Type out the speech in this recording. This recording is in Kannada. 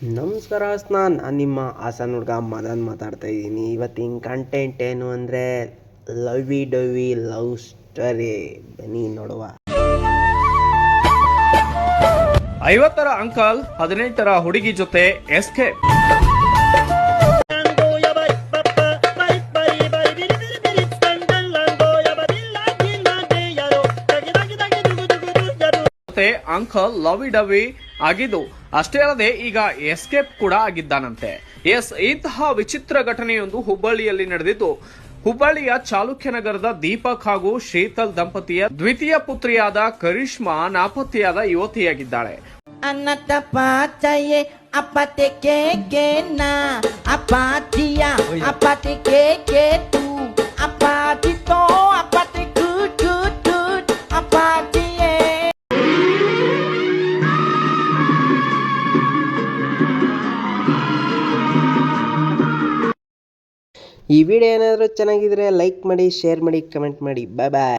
ನಮಸ್ಕಾರ ನಾನು ನಿಮ್ಮ ಹಾಸನ ಹುಡುಗ ಮದನ್ ಮಾತಾಡ್ತಾ ಇದ್ದೀನಿ. ಇವತ್ತಿನ ಕಂಟೆಂಟ್ ಏನು ಅಂದರೆ ಲವಿ ಡವಿ ಲವ್ ಸ್ಟೋರಿ. ಬನ್ನಿ ನೋಡುವ. 50ರ ಅಂಕಲ್ 18ರ ಹುಡುಗಿ ಜೊತೆ ಎಸ್ಕೇಪ್. ಅಂಕಲ್ ಲವಿ ಡವಿ ಆಗಿದ್ದು ಅಷ್ಟೇ ಅಲ್ಲದೆ ಈಗ ಎಸ್ಕೇಪ್ ಕೂಡ ಆಗಿದ್ದಾನಂತೆ. ಇಂತಹ ವಿಚಿತ್ರ ಘಟನೆಯೊಂದು ಹುಬ್ಬಳ್ಳಿಯಲ್ಲಿ ನಡೆದಿದ್ದು, ಹುಬ್ಬಳ್ಳಿಯ ಚಾಲುಕ್ಯನಗರದ ದೀಪಕ್ ಹಾಗೂ ಶೀತಲ್ ದಂಪತಿಯ ದ್ವಿತೀಯ ಪುತ್ರಿಯಾದ ಕರಿಷ್ಮಾ ನಾಪತ್ತೆಯಾದ ಯುವತಿಯಾಗಿದ್ದಾಳೆ. ಈ ವಿಡಿಯೋ ಏನಾದರೂ ಚೆನ್ನಾಗಿದ್ರೆ ಲೈಕ್ ಮಾಡಿ, ಶೇರ್ ಮಾಡಿ, ಕಮೆಂಟ್ ಮಾಡಿ. ಬಾಯ್ ಬಾಯ್.